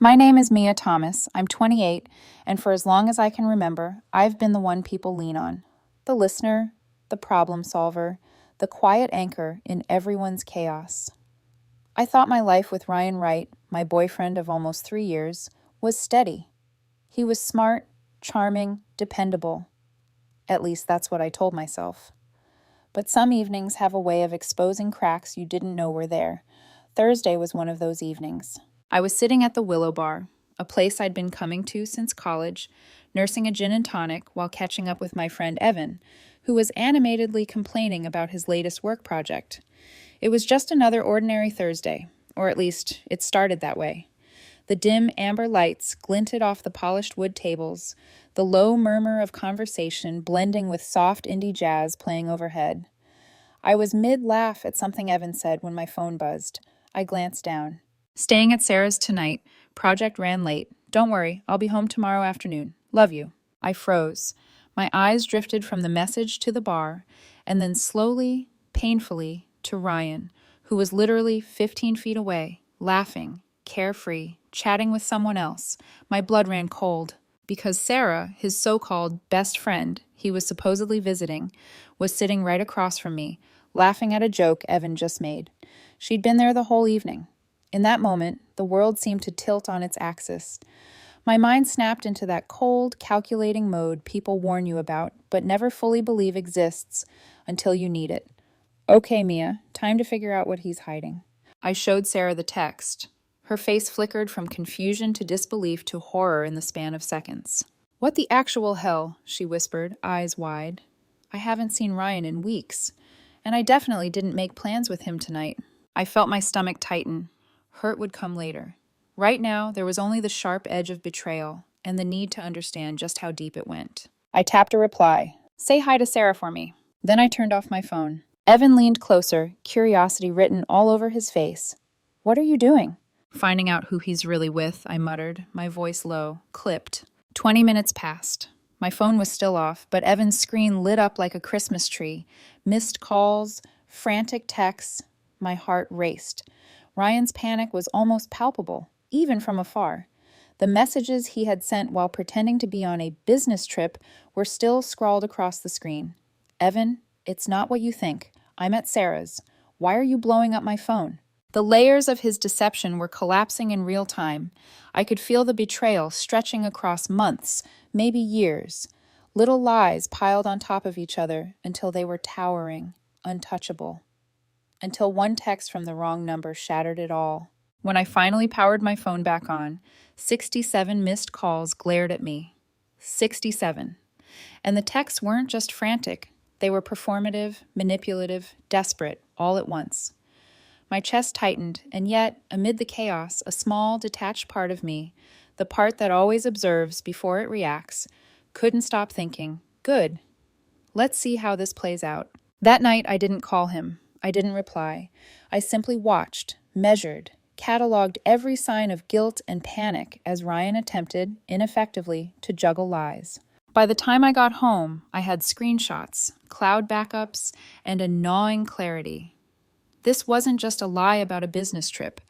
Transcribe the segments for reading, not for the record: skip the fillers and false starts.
My name is Mia Thomas. I'm 28, and for as long as I can remember, I've been the one people lean on. The listener, the problem solver, the quiet anchor in everyone's chaos. I thought my life with Ryan Wright, my boyfriend of almost 3 years, was steady. He was smart, charming, dependable. At least that's what I told myself. But some evenings have a way of exposing cracks you didn't know were there. Thursday was one of those evenings. I was sitting at the Willow Bar, a place I'd been coming to since college, nursing a gin and tonic while catching up with my friend Evan, who was animatedly complaining about his latest work project. It was just another ordinary Thursday, or at least it started that way. The dim amber lights glinted off the polished wood tables, the low murmur of conversation blending with soft indie jazz playing overhead. I was mid-laugh at something Evan said when my phone buzzed. I glanced down. "Staying at Sarah's tonight. Project ran late. Don't worry, I'll be home tomorrow afternoon. Love you." I froze. My eyes drifted from the message to the bar, and then slowly, painfully, to Ryan, who was literally 15 feet away, laughing, carefree, chatting with someone else. My blood ran cold, because Sarah, his so-called best friend he was supposedly visiting, was sitting right across from me, laughing at a joke Evan just made. She'd been there the whole evening. In that moment, the world seemed to tilt on its axis. My mind snapped into that cold, calculating mode people warn you about, but never fully believe exists until you need it. "Okay, Mia, time to figure out what he's hiding." I showed Sarah the text. Her face flickered from confusion to disbelief to horror in the span of seconds. "What the actual hell?" she whispered, eyes wide. "I haven't seen Ryan in weeks, and I definitely didn't make plans with him tonight." I felt my stomach tighten. Hurt would come later. Right now, there was only the sharp edge of betrayal and the need to understand just how deep it went. I tapped a reply. "Say hi to Sarah for me." Then I turned off my phone. Evan leaned closer, curiosity written all over his face. "What are you doing?" "Finding out who he's really with," I muttered, my voice low, clipped. 20 minutes passed. My phone was still off, but Evan's screen lit up like a Christmas tree. Missed calls, frantic texts. My heart raced. Ryan's panic was almost palpable, even from afar. The messages he had sent while pretending to be on a business trip were still scrawled across the screen. "Evan, it's not what you think. I'm at Sarah's. Why are you blowing up my phone?" The layers of his deception were collapsing in real time. I could feel the betrayal stretching across months, maybe years. Little lies piled on top of each other until they were towering, untouchable. Until one text from the wrong number shattered it all. When I finally powered my phone back on, 67 missed calls glared at me. 67. And the texts weren't just frantic. They were performative, manipulative, desperate, all at once. My chest tightened, and yet, amid the chaos, a small, detached part of me, the part that always observes before it reacts, couldn't stop thinking, "Good. Let's see how this plays out." That night, I didn't call him. I didn't reply. I simply watched, measured, cataloged every sign of guilt and panic as Ryan attempted, ineffectively, to juggle lies. By the time I got home, I had screenshots, cloud backups, and a gnawing clarity. This wasn't just a lie about a business trip.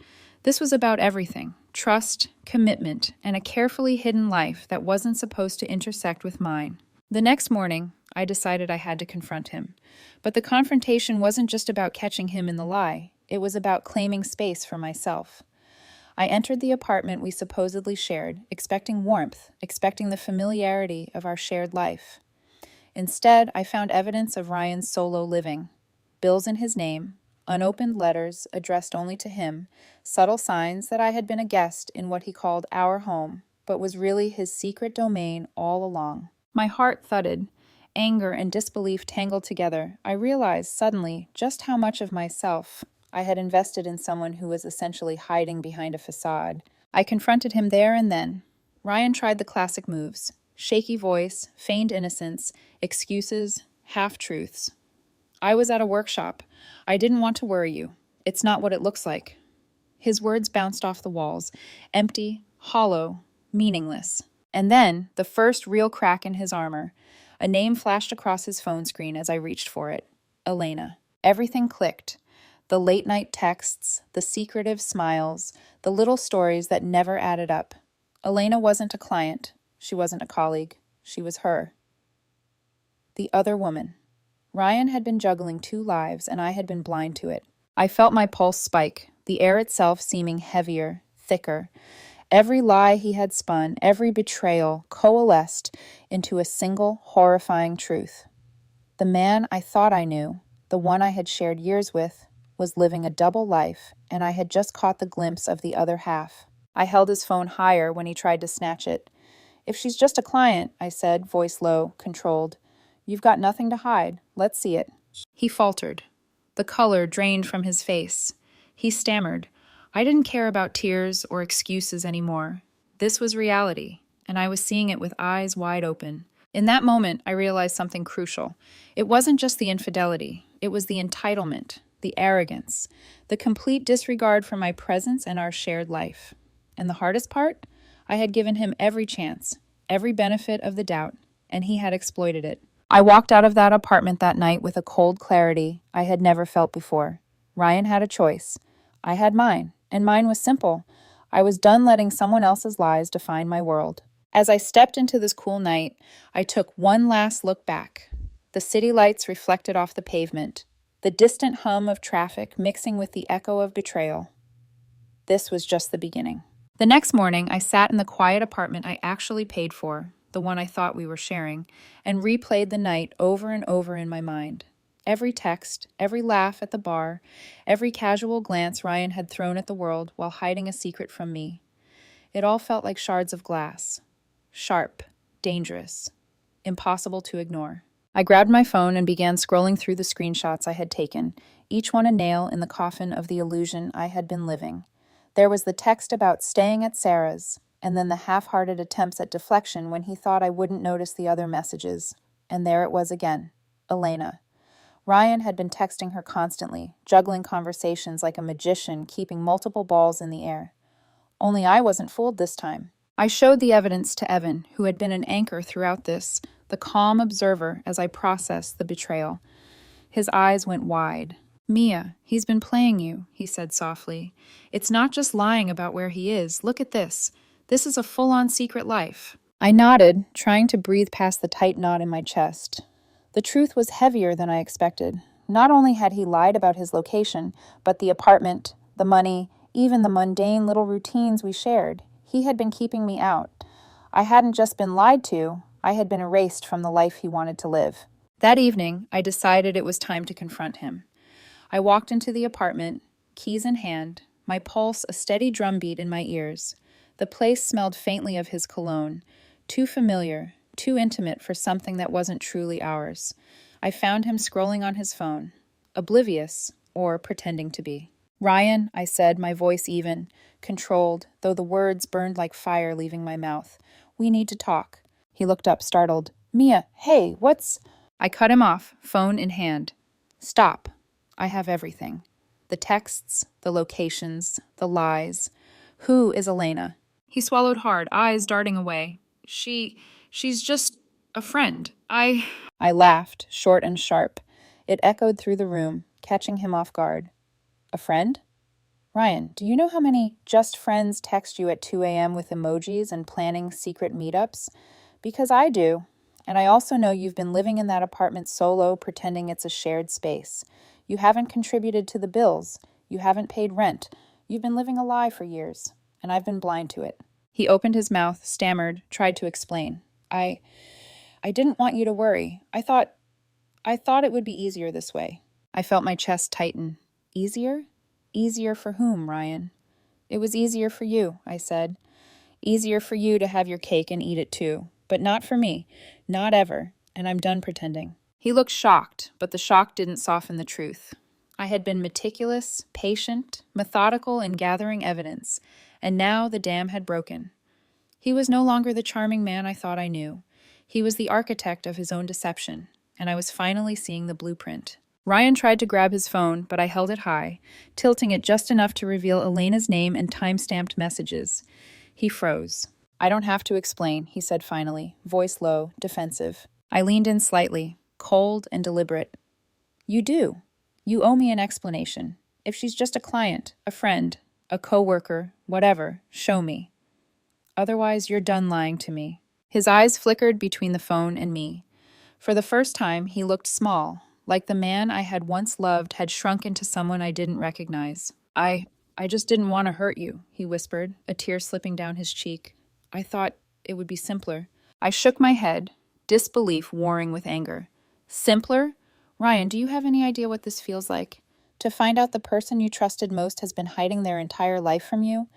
This was about everything: trust, commitment, and a carefully hidden life that wasn't supposed to intersect with mine. The next morning, I decided I had to confront him. But the confrontation wasn't just about catching him in the lie. It was about claiming space for myself. I entered the apartment we supposedly shared, expecting warmth, expecting the familiarity of our shared life. Instead, I found evidence of Ryan's solo living. Bills in his name, unopened letters addressed only to him, subtle signs that I had been a guest in what he called our home, but was really his secret domain all along. My heart thudded. Anger and disbelief tangled together. I realized suddenly just how much of myself I had invested in someone who was essentially hiding behind a facade. I confronted him there and then. Ryan tried the classic moves: shaky voice, feigned innocence, excuses, half-truths. "I was at a workshop. I didn't want to worry you. It's not what it looks like." His words bounced off the walls, empty, hollow, meaningless. And then, the first real crack in his armor. A name flashed across his phone screen as I reached for it. Elena. Everything clicked. The late-night texts, the secretive smiles, the little stories that never added up. Elena wasn't a client. She wasn't a colleague. She was her. The other woman. Ryan had been juggling two lives, and I had been blind to it. I felt my pulse spike, the air itself seeming heavier, thicker. Every lie he had spun, every betrayal, coalesced into a single, horrifying truth. The man I thought I knew, the one I had shared years with, was living a double life, and I had just caught the glimpse of the other half. I held his phone higher when he tried to snatch it. "If she's just a client," I said, voice low, controlled. "You've got nothing to hide. Let's see it." He faltered. The color drained from his face. He stammered. I didn't care about tears or excuses anymore. This was reality, and I was seeing it with eyes wide open. In that moment, I realized something crucial. It wasn't just the infidelity. It was the entitlement, the arrogance, the complete disregard for my presence and our shared life. And the hardest part? I had given him every chance, every benefit of the doubt, and he had exploited it. I walked out of that apartment that night with a cold clarity I had never felt before. Ryan had a choice. I had mine, and mine was simple. I was done letting someone else's lies define my world. As I stepped into this cool night, I took one last look back. The city lights reflected off the pavement, the distant hum of traffic mixing with the echo of betrayal. This was just the beginning. The next morning, I sat in the quiet apartment I actually paid for, the one I thought we were sharing, and replayed the night over and over in my mind. Every text, every laugh at the bar, every casual glance Ryan had thrown at the world while hiding a secret from me. It all felt like shards of glass. Sharp, dangerous, impossible to ignore. I grabbed my phone and began scrolling through the screenshots I had taken, each one a nail in the coffin of the illusion I had been living. There was the text about staying at Sarah's, and then the half-hearted attempts at deflection when he thought I wouldn't notice the other messages. And there it was again, Elena. Ryan had been texting her constantly, juggling conversations like a magician, keeping multiple balls in the air. Only I wasn't fooled this time. I showed the evidence to Evan, who had been an anchor throughout this, the calm observer as I processed the betrayal. His eyes went wide. "Mia, he's been playing you," he said softly. "It's not just lying about where he is. Look at this. This is a full-on secret life." I nodded, trying to breathe past the tight knot in my chest. The truth was heavier than I expected. Not only had he lied about his location, but the apartment, the money, even the mundane little routines we shared. He had been keeping me out. I hadn't just been lied to, I had been erased from the life he wanted to live. That evening, I decided it was time to confront him. I walked into the apartment, keys in hand, my pulse a steady drumbeat in my ears. The place smelled faintly of his cologne, too familiar, too intimate for something that wasn't truly ours. I found him scrolling on his phone, oblivious, or pretending to be. "Ryan," I said, my voice even, controlled, though the words burned like fire leaving my mouth. "We need to talk." He looked up, startled. "Mia, hey, what's—" I cut him off, phone in hand. "Stop. I have everything. The texts, the locations, the lies. Who is Elena?" He swallowed hard, eyes darting away. She's just a friend. I laughed, short and sharp. It echoed through the room, catching him off guard. "A friend? Ryan, do you know how many just friends text you at 2 a.m. with emojis and planning secret meetups? Because I do. And I also know you've been living in that apartment solo, pretending it's a shared space. You haven't contributed to the bills. You haven't paid rent. You've been living a lie for years, and I've been blind to it." He opened his mouth, stammered, tried to explain. I didn't want you to worry. I thought it would be easier this way." I felt my chest tighten. Easier? Easier for whom, Ryan? "It was easier for you," I said. "Easier for you to have your cake and eat it too. But not for me. Not ever. And I'm done pretending." He looked shocked, but the shock didn't soften the truth. I had been meticulous, patient, methodical in gathering evidence, and now the dam had broken. He was no longer the charming man I thought I knew. He was the architect of his own deception, and I was finally seeing the blueprint. Ryan tried to grab his phone, but I held it high, tilting it just enough to reveal Elena's name and time-stamped messages. He froze. "I don't have to explain," he said finally, voice low, defensive. I leaned in slightly, cold and deliberate. "You do. You owe me an explanation. If she's just a client, a friend, a coworker, whatever, show me. Otherwise, you're done lying to me. His eyes flickered between the phone and me. For the first time, he looked small, like the man I had once loved had shrunk into someone I didn't recognize. I just didn't want to hurt you, he whispered, a tear slipping down his cheek. I thought it would be simpler. I shook my head, disbelief warring with anger. Simpler? Ryan, do you have any idea what this feels like? To find out the person you trusted most has been hiding their entire life from you?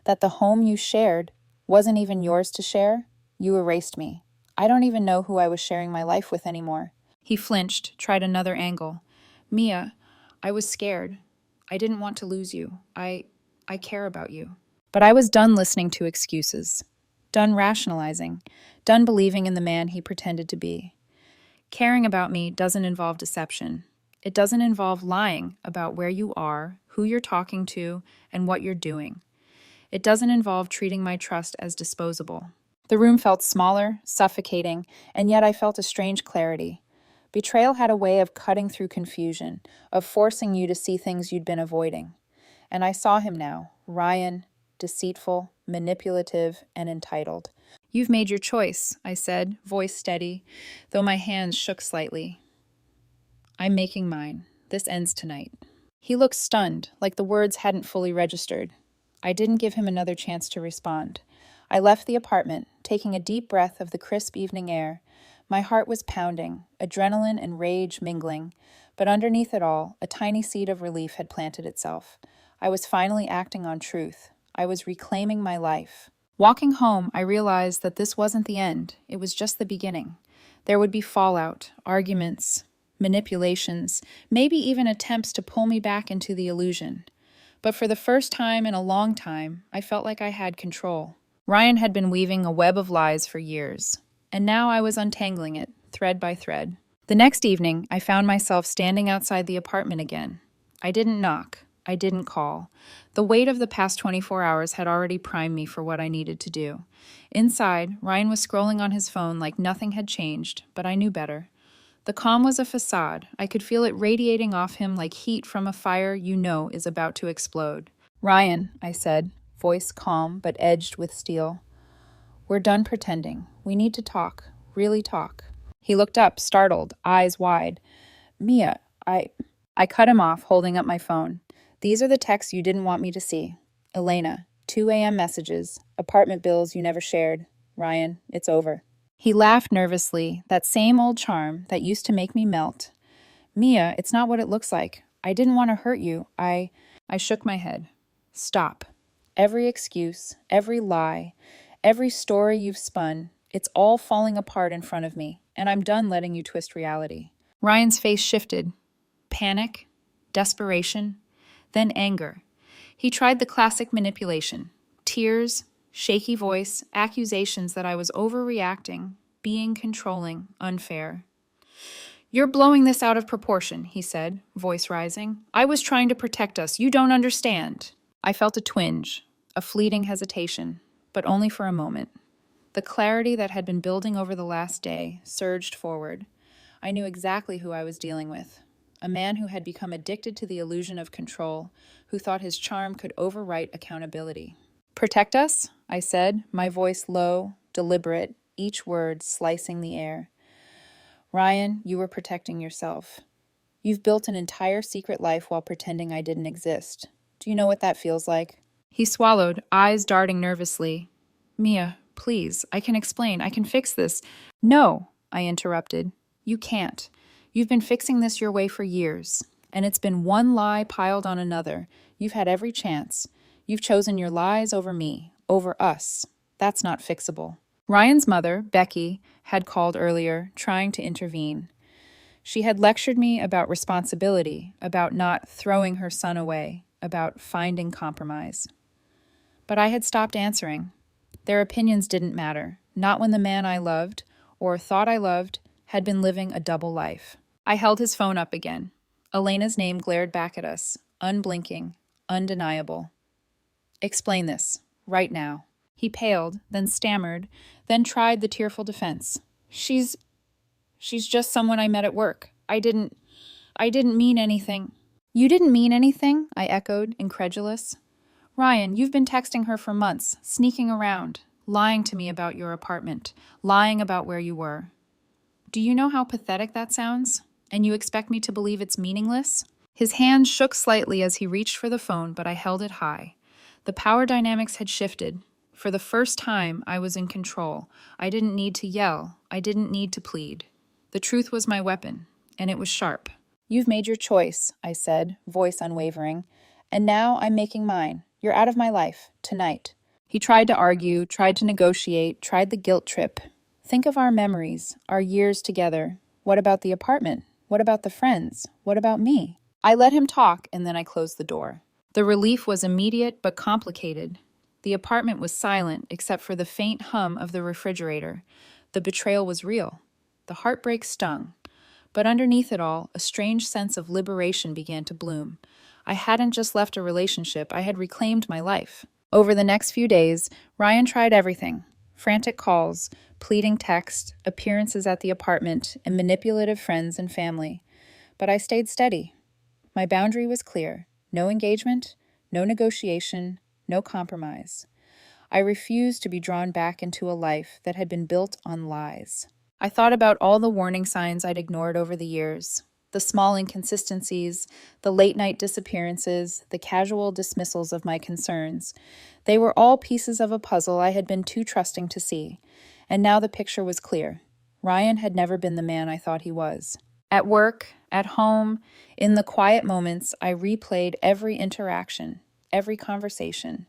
That the home you shared wasn't even yours to share? You erased me. I don't even know who I was sharing my life with anymore. He flinched, tried another angle. Mia, I was scared. I didn't want to lose you. I care about you. But I was done listening to excuses. Done rationalizing. Done believing in the man he pretended to be. Caring about me doesn't involve deception. It doesn't involve lying about where you are, who you're talking to, and what you're doing. It doesn't involve treating my trust as disposable. The room felt smaller, suffocating, and yet I felt a strange clarity. Betrayal had a way of cutting through confusion, of forcing you to see things you'd been avoiding. And I saw him now, Ryan, deceitful, manipulative, and entitled. You've made your choice, I said, voice steady, though my hands shook slightly. I'm making mine. This ends tonight. He looked stunned, like the words hadn't fully registered. I didn't give him another chance to respond. I left the apartment, taking a deep breath of the crisp evening air. My heart was pounding, adrenaline and rage mingling, but underneath it all, a tiny seed of relief had planted itself. I was finally acting on truth. I was reclaiming my life. Walking home, I realized that this wasn't the end. It was just the beginning. There would be fallout, arguments, manipulations, maybe even attempts to pull me back into the illusion. But for the first time in a long time, I felt like I had control. Ryan had been weaving a web of lies for years, and now I was untangling it, thread by thread. The next evening, I found myself standing outside the apartment again. I didn't knock. I didn't call. The weight of the past 24 hours had already primed me for what I needed to do. Inside, Ryan was scrolling on his phone like nothing had changed, but I knew better. The calm was a facade. I could feel it radiating off him like heat from a fire you know is about to explode. Ryan, I said, voice calm but edged with steel. We're done pretending. We need to talk. Really talk. He looked up, startled, eyes wide. Mia, I cut him off, holding up my phone. These are the texts you didn't want me to see. Elena, 2 a.m. messages, apartment bills you never shared. Ryan, it's over. He laughed nervously, that same old charm that used to make me melt. Mia, it's not what it looks like. I didn't want to hurt you. I shook my head. Stop. Every excuse, every lie, every story you've spun, it's all falling apart in front of me, and I'm done letting you twist reality. Ryan's face shifted. Panic, desperation, then anger. He tried the classic manipulation. Tears, shaky voice, accusations that I was overreacting, being controlling, unfair. You're blowing this out of proportion, he said, voice rising. I was trying to protect us. You don't understand. I felt a twinge, a fleeting hesitation, but only for a moment. The clarity that had been building over the last day surged forward. I knew exactly who I was dealing with. A man who had become addicted to the illusion of control, who thought his charm could overwrite accountability. Protect us? I said, my voice low, deliberate, each word slicing the air. Ryan, you were protecting yourself. You've built an entire secret life while pretending I didn't exist. Do you know what that feels like? He swallowed, eyes darting nervously. Mia, please, I can explain. I can fix this. No, I interrupted. You can't. You've been fixing this your way for years, and it's been one lie piled on another. You've had every chance. You've chosen your lies over me, over us. That's not fixable. Ryan's mother, Becky, had called earlier, trying to intervene. She had lectured me about responsibility, about not throwing her son away, about finding compromise. But I had stopped answering. Their opinions didn't matter, not when the man I loved, or thought I loved, had been living a double life. I held his phone up again. Elena's name glared back at us, unblinking, undeniable. Explain this, right now. He paled, then stammered, then tried the tearful defense. She's just someone I met at work. I didn't mean anything. You didn't mean anything? I echoed, incredulous. Ryan, you've been texting her for months, sneaking around, lying to me about your apartment, lying about where you were. Do you know how pathetic that sounds? And you expect me to believe it's meaningless? His hand shook slightly as he reached for the phone, but I held it high. The power dynamics had shifted. For the first time, I was in control. I didn't need to yell. I didn't need to plead. The truth was my weapon, and it was sharp. You've made your choice, I said, voice unwavering. And now I'm making mine. You're out of my life, tonight. He tried to argue, tried to negotiate, tried the guilt trip. Think of our memories, our years together. What about the apartment? What about the friends? What about me? I let him talk, and then I closed the door. The relief was immediate but complicated. The apartment was silent except for the faint hum of the refrigerator. The betrayal was real. The heartbreak stung. But underneath it all, a strange sense of liberation began to bloom. I hadn't just left a relationship, I had reclaimed my life. Over the next few days, Ryan tried everything. Frantic calls, pleading texts, appearances at the apartment, and manipulative friends and family. But I stayed steady. My boundary was clear. No engagement, no negotiation, no compromise. I refused to be drawn back into a life that had been built on lies. I thought about all the warning signs I'd ignored over the years. The small inconsistencies, the late-night disappearances, the casual dismissals of my concerns. They were all pieces of a puzzle I had been too trusting to see. And now the picture was clear. Ryan had never been the man I thought he was. At work, at home, in the quiet moments, I replayed every interaction, every conversation.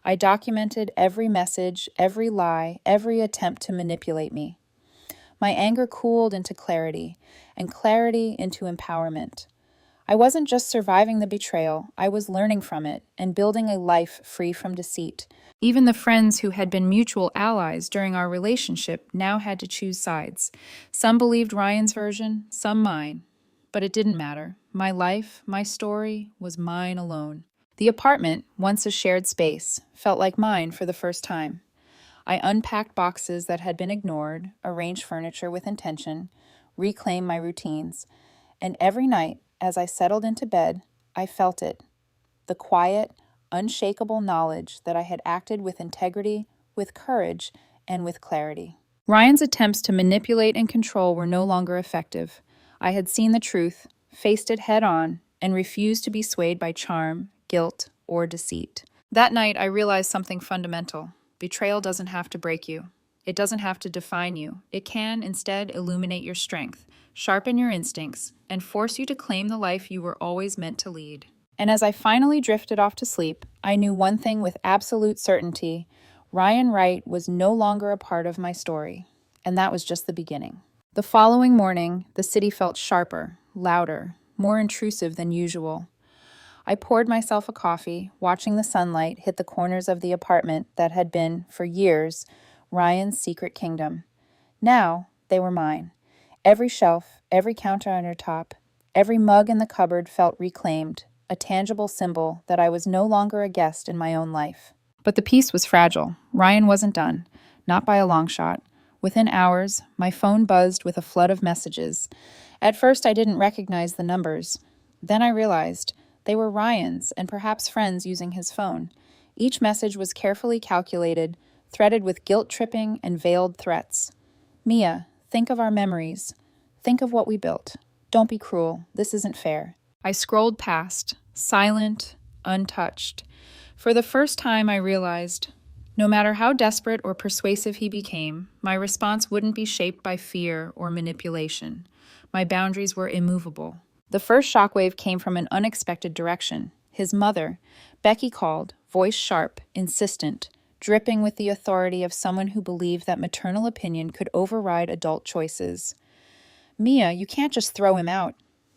I documented every message, every lie, every attempt to manipulate me. My anger cooled into clarity, and clarity into empowerment. I wasn't just surviving the betrayal, I was learning from it and building a life free from deceit. Even the friends who had been mutual allies during our relationship now had to choose sides. Some believed Ryan's version, some mine. But it didn't matter. My life, my story, was mine alone. The apartment, once a shared space, felt like mine for the first time. I unpacked boxes that had been ignored, arranged furniture with intention, reclaimed my routines, and every night, as I settled into bed, I felt it. The quiet, unshakable knowledge that I had acted with integrity, with courage, and with clarity. Ryan's attempts to manipulate and control were no longer effective. I had seen the truth, faced it head on, and refused to be swayed by charm, guilt, or deceit. That night, I realized something fundamental. Betrayal doesn't have to break you. It doesn't have to define you. It can, instead, illuminate your strength, sharpen your instincts, and force you to claim the life you were always meant to lead. And as I finally drifted off to sleep, I knew one thing with absolute certainty. Ryan Wright was no longer a part of my story, and that was just the beginning. The following morning, the city felt sharper, louder, more intrusive than usual. I poured myself a coffee, watching the sunlight hit the corners of the apartment that had been, for years, Ryan's secret kingdom. Now, they were mine. Every shelf, every countertop, every mug in the cupboard felt reclaimed, a tangible symbol that I was no longer a guest in my own life. But the peace was fragile. Ryan wasn't done, not by a long shot. Within hours, my phone buzzed with a flood of messages. At first, I didn't recognize the numbers. Then I realized they were Ryan's and perhaps friends using his phone. Each message was carefully calculated, threaded with guilt-tripping and veiled threats. Mia, think of our memories. Think of what we built. Don't be cruel. This isn't fair. I scrolled past, silent, untouched. For the first time, I realized, no matter how desperate or persuasive he became, my response wouldn't be shaped by fear or manipulation. My boundaries were immovable. The first shockwave came from an unexpected direction. His mother. Becky called, voice sharp, insistent, dripping with the authority of someone who believed that maternal opinion could override adult choices. Mia, you can't just throw him out.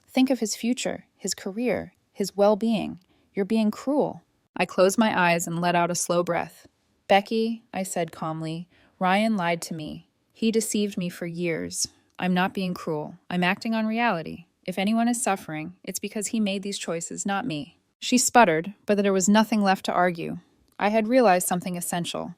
Think of his future, his career, his well-being. You're being cruel. I closed my eyes and let out a slow breath. Becky, I said calmly, Ryan lied to me. He deceived me for years. I'm not being cruel. I'm acting on reality. If anyone is suffering, it's because he made these choices, not me. She sputtered, but there was nothing left to argue. I had realized something essential.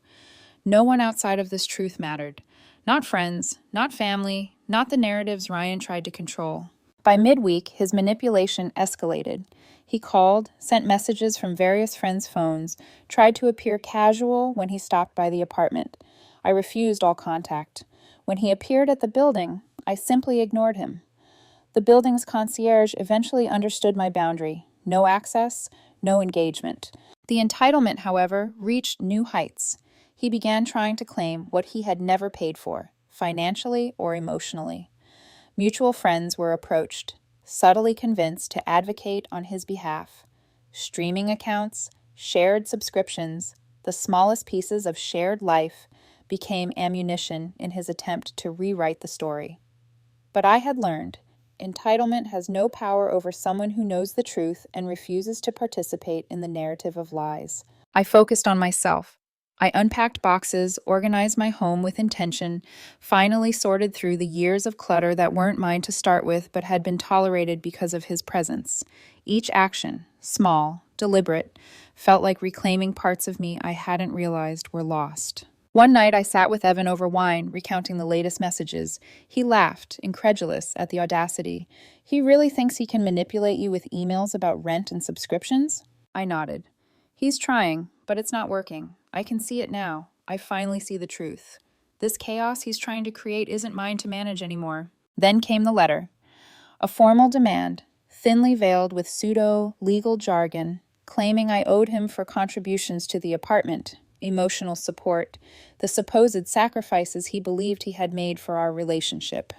No one outside of this truth mattered. Not friends, not family, not the narratives Ryan tried to control. By midweek, his manipulation escalated. He called, sent messages from various friends' phones, tried to appear casual when he stopped by the apartment. I refused all contact. When he appeared at the building, I simply ignored him. The building's concierge eventually understood my boundary. No access, no engagement. The entitlement, however, reached new heights. He began trying to claim what he had never paid for, financially or emotionally. Mutual friends were approached, subtly convinced to advocate on his behalf. Streaming accounts, shared subscriptions, the smallest pieces of shared life became ammunition in his attempt to rewrite the story. But I had learned, entitlement has no power over someone who knows the truth and refuses to participate in the narrative of lies. I focused on myself. I unpacked boxes, organized my home with intention, finally sorted through the years of clutter that weren't mine to start with but had been tolerated because of his presence. Each action, small, deliberate, felt like reclaiming parts of me I hadn't realized were lost. One night I sat with Evan over wine, recounting the latest messages. He laughed, incredulous at the audacity. He really thinks he can manipulate you with emails about rent and subscriptions? I nodded. He's trying, but it's not working. I can see it now. I finally see the truth. This chaos he's trying to create isn't mine to manage anymore. Then came the letter. A formal demand, thinly veiled with pseudo-legal jargon, claiming I owed him for contributions to the apartment, emotional support, the supposed sacrifices he believed he had made for our relationship.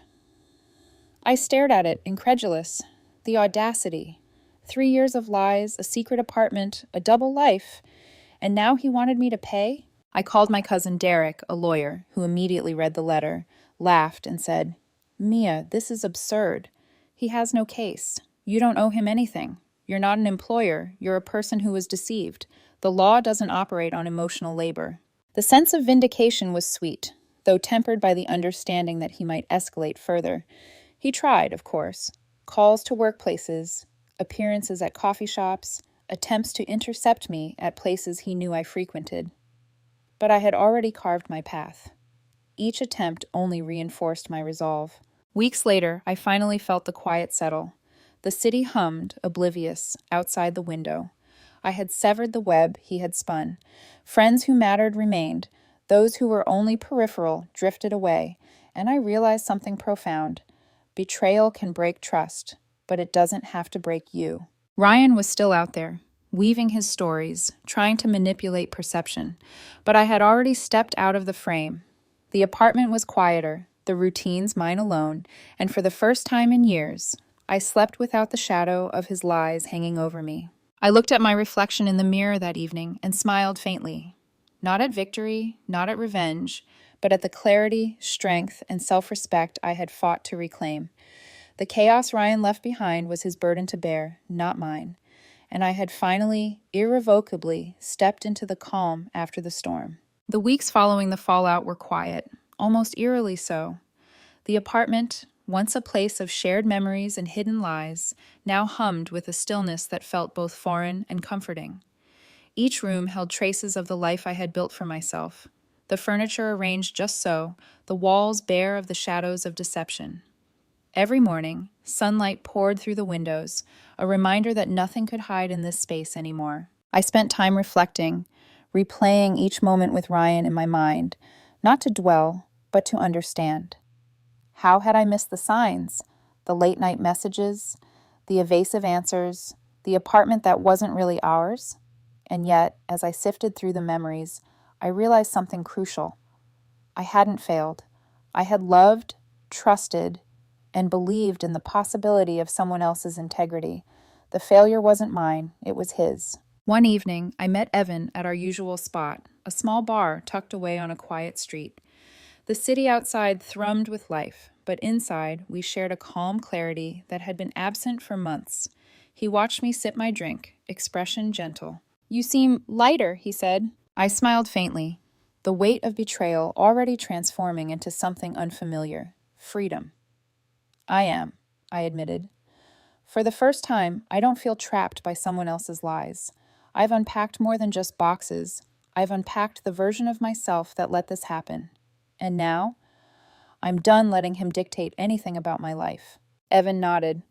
I stared at it, incredulous. The audacity. 3 years of lies, a secret apartment, a double life, and now he wanted me to pay? I called my cousin Derek, a lawyer, who immediately read the letter, laughed, and said, "Mia, this is absurd. He has no case. You don't owe him anything. You're not an employer. You're a person who was deceived. The law doesn't operate on emotional labor." The sense of vindication was sweet, though tempered by the understanding that he might escalate further. He tried, of course. Calls to workplaces, appearances at coffee shops, attempts to intercept me at places he knew I frequented. But I had already carved my path. Each attempt only reinforced my resolve. Weeks later, I finally felt the quiet settle. The city hummed, oblivious, outside the window. I had severed the web he had spun. Friends who mattered remained. Those who were only peripheral drifted away, and I realized something profound. Betrayal can break trust, but it doesn't have to break you. Ryan was still out there, weaving his stories, trying to manipulate perception, but I had already stepped out of the frame. The apartment was quieter, the routines mine alone, and for the first time in years, I slept without the shadow of his lies hanging over me. I looked at my reflection in the mirror that evening and smiled faintly. Not at victory, not at revenge, but at the clarity, strength, and self-respect I had fought to reclaim. The chaos Ryan left behind was his burden to bear, not mine, and I had finally, irrevocably, stepped into the calm after the storm. The weeks following the fallout were quiet, almost eerily so. The apartment, once a place of shared memories and hidden lies, now hummed with a stillness that felt both foreign and comforting. Each room held traces of the life I had built for myself. The furniture arranged just so, the walls bare of the shadows of deception. Every morning, sunlight poured through the windows, a reminder that nothing could hide in this space anymore. I spent time reflecting, replaying each moment with Ryan in my mind, not to dwell, but to understand. How had I missed the signs, the late-night messages, the evasive answers, the apartment that wasn't really ours? And yet, as I sifted through the memories, I realized something crucial. I hadn't failed. I had loved, trusted, and believed in the possibility of someone else's integrity. The failure wasn't mine, it was his. One evening, I met Evan at our usual spot, a small bar tucked away on a quiet street. The city outside thrummed with life, but inside we shared a calm clarity that had been absent for months. He watched me sip my drink, expression gentle. "You seem lighter," he said. I smiled faintly, the weight of betrayal already transforming into something unfamiliar. Freedom. "I am," I admitted. "For the first time, I don't feel trapped by someone else's lies. I've unpacked more than just boxes. I've unpacked the version of myself that let this happen. And now, I'm done letting him dictate anything about my life." Evan nodded.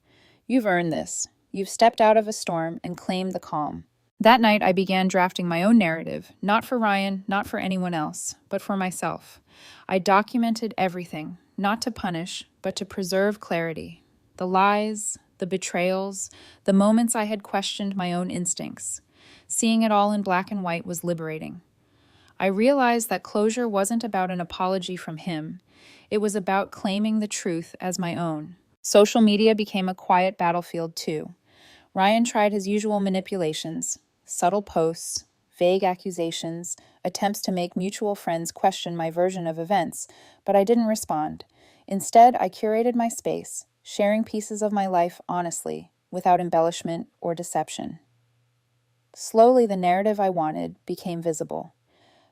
You've earned this. You've stepped out of a storm and claimed the calm. That night, I began drafting my own narrative, not for Ryan, not for anyone else, but for myself. I documented everything, not to punish, but to preserve clarity. The lies, the betrayals, the moments I had questioned my own instincts. Seeing it all in black and white was liberating. I realized that closure wasn't about an apology from him. It was about claiming the truth as my own. Social media became a quiet battlefield too. Ryan tried his usual manipulations, subtle posts, vague accusations, attempts to make mutual friends question my version of events, but I didn't respond. Instead, I curated my space, sharing pieces of my life honestly, without embellishment or deception. Slowly, the narrative I wanted became visible.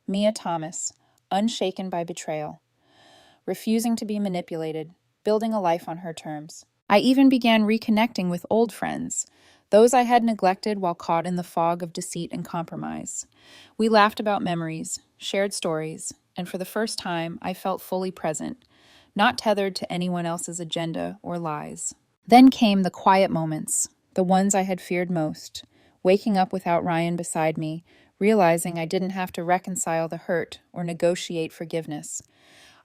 Mia Thomas, unshaken by betrayal, refusing to be manipulated, building a life on her terms. I even began reconnecting with old friends, those I had neglected while caught in the fog of deceit and compromise. We laughed about memories, shared stories, and for the first time, I felt fully present, not tethered to anyone else's agenda or lies. Then came the quiet moments, the ones I had feared most, waking up without Ryan beside me, realizing I didn't have to reconcile the hurt or negotiate forgiveness.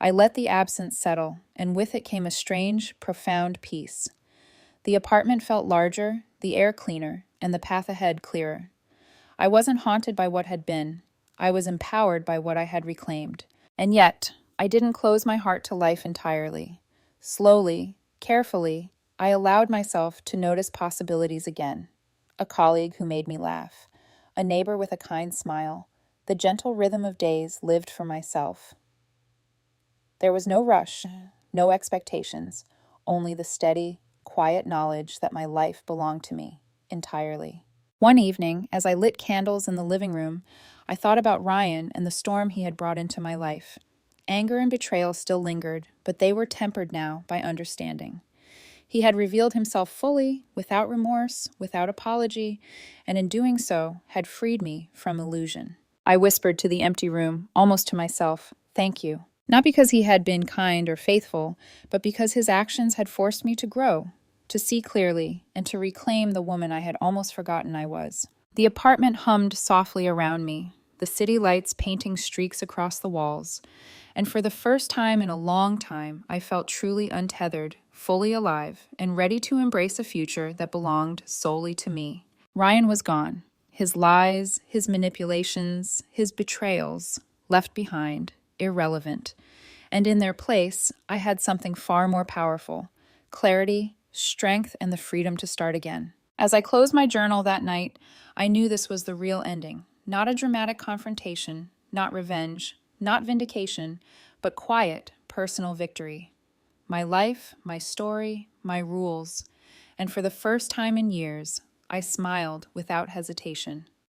I let the absence settle, and with it came a strange, profound peace. The apartment felt larger, the air cleaner, and the path ahead clearer. I wasn't haunted by what had been. I was empowered by what I had reclaimed. And yet, I didn't close my heart to life entirely. Slowly, carefully, I allowed myself to notice possibilities again. A colleague who made me laugh, a neighbor with a kind smile, the gentle rhythm of days lived for myself. There was no rush, no expectations, only the steady, quiet knowledge that my life belonged to me entirely. One evening, as I lit candles in the living room, I thought about Ryan and the storm he had brought into my life. Anger and betrayal still lingered, but they were tempered now by understanding. He had revealed himself fully, without remorse, without apology, and in doing so, had freed me from illusion. I whispered to the empty room, almost to myself, "Thank you." Not because he had been kind or faithful, but because his actions had forced me to grow, to see clearly, and to reclaim the woman I had almost forgotten I was. The apartment hummed softly around me, the city lights painting streaks across the walls, and for the first time in a long time, I felt truly untethered, fully alive, and ready to embrace a future that belonged solely to me. Ryan was gone. His lies, his manipulations, his betrayals, left behind, irrelevant. And in their place, I had something far more powerful: clarity, strength, and the freedom to start again. As I closed my journal that night, I knew this was the real ending. Not a dramatic confrontation, not revenge, not vindication, but quiet, personal victory. My life, my story, my rules. And for the first time in years, I smiled without hesitation.